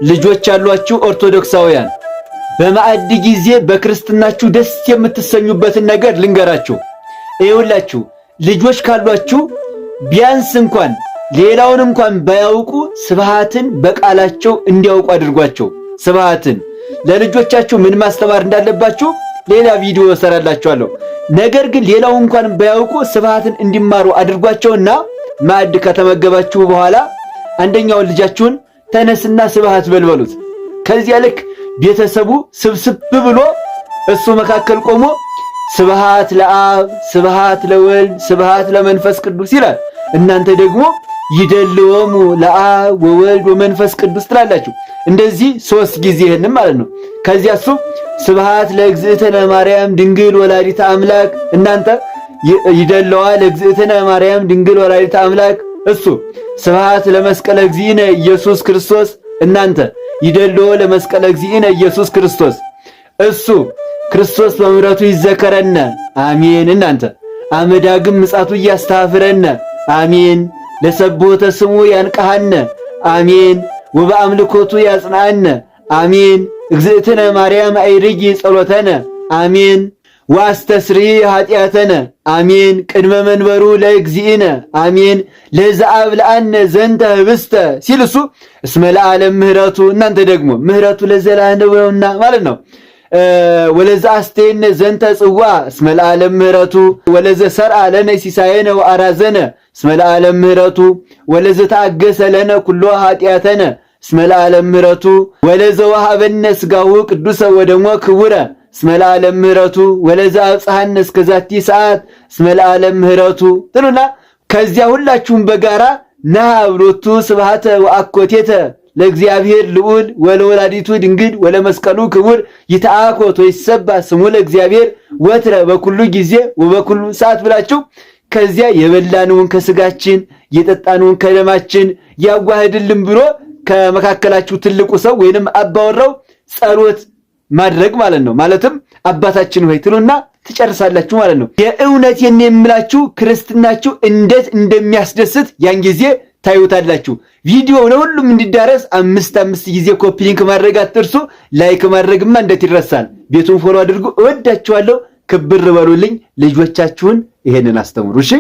ልጆች ያሏችሁ ኦርቶዶክሳውያን በማዕድ ጊዜ በክርስትናችሁ ደስ የምትሰኙበትን ነገር ልንገራችሁ። ይኸውላችሁ ልጆች ካሏችሁ ቢያንስ እንኳን ሌላውን እንኳን ባያውቁ ስብሃትን በቃላቸው እንዲያውቁ አድርጓቸው። ስብሃትን ለልጆቻችሁ ምን ማስተማር እንዳለባችሁ ሌላ ቪዲዮ እሰራላችኋለሁ። ነገር ግን ሌላው እንኳን ባያውቁ ስብሃትን እንዲማሩ አድርጓቸውና ማዕድ ከተመገባችሁ በኋላ አንደኛውን ልጃችሁን ተነስና ስብሃት በልበሉት። ከዚያ ልክ ቤተሰቡ ስብስብ ብሎ እሱ መካከል ቆሞ ስብሃት ለአብ ስብሃት ለወልድ ስብሃት ለመንፈስ ቅዱስ ይላል። እናንተ ደግሞ ይደልወሙ ለአብ ወወልድ ወመንፈስ ቅዱስ ትላላችሁ። እንደዚህ 3 ጊዜ ይሄንን ማለት ነው። ከዚያ እሱ ስብሃት ለእግዝእትነ ማርያም ድንግል ወላዲተ አምላክ፣ እናንተ ይደለዋ ለእግዝእትነ ማርያም ድንግል ወላዲተ አምላክ፣ እሱ ስብሃት ለመስቀለ እግዚእነ ኢየሱስ ክርስቶስ፣ እናንተ ይደልዎ ለመስቀለ እግዚእነ ኢየሱስ ክርስቶስ፣ እሱ ክርስቶስ በምሕረቱ ይዘከረነ አሜን፣ እናንተ አመዳግም ምጻቱ ያስተፋፍረነ አሜን፣ ለሰቦተ ስሙ ያንቀሃነ አሜን፣ ወበአምልኮቱ ያጽናነ አሜን፣ እግዝእትነ ማርያም አይርጊ ጸሎተነ አሜን፣ ዋስተስሪ ኃጢአተነ አሜን፣ ቅድመ መንበሩ ለእግዚእነ አሜን፣ ለዘአብልአነ ዘንተ ህብስተ ሲል እሱ እስመ ለዓለም ምህረቱ፣ እናንተ ደግሞ ምህረቱ ለዘላለም ነውና ማለት ነው። ወለዘ አስተየነ ዘንተ ጽዋ እስመ ለዓለም ምህረቱ፣ ወለዘ ሰርዓ ለነ ሲሳየነ ወአራዘነ እስመ ለዓለም ምህረቱ፣ ወለዘ ተአገሰ ለነ ኩሎ ኃጢአተነ እስመ ለዓለም ምህረቱ፣ ወለዘ ወሃበነ ሥጋሁ ቅዱሰ ወደሞ ክቡረ እስመ ለዓለም ምህረቱ፣ ወለዘ አብጽሐነ እስከ ዛቲ ሰዓት እስመ ለዓለም ምህረቱ ትሉና ከዚያ ሁላችሁም በጋራ ናብሎቱ ስብሐተ ወአኮቴተ ለእግዚአብሔር ልዑል ወለወላዲቱ ድንግል ወለመስቀሉ ክቡር ይትአኮት ወይሰባ ስሙ ለእግዚአብሔር ወትረ በኩሉ ጊዜ ወበኩሉ ሰዓት ብላችሁ ከዚያ የበላነውን ከስጋችን የጠጣነውን ከደማችን ያዋህድልን ብሎ ከመካከላችሁ ትልቁ ሰው ወይንም አባወራው ጸሎት ማድረግ ማለት ነው። ማለትም አባታችን ሆይ ትሉና ትጨርሳላችሁ ማለት ነው። የእውነት የምላችሁ ክርስትናችሁ እንዴት እንደሚያስደስት ያን ጊዜ ታዩታላችሁ። ቪዲዮው ለሁሉም እንዲዳረስ 5 ጊዜ ኮፒ ሊንክ ማድረግ አትርሱ። ላይክ ማድረግማ እንዴት ይረሳል? ቤቱን ፎሎ አድርጉ። እወዳችኋለሁ። ክብር በሉልኝ። ልጆቻችሁን ይሄንን አስተምሩ እሺ።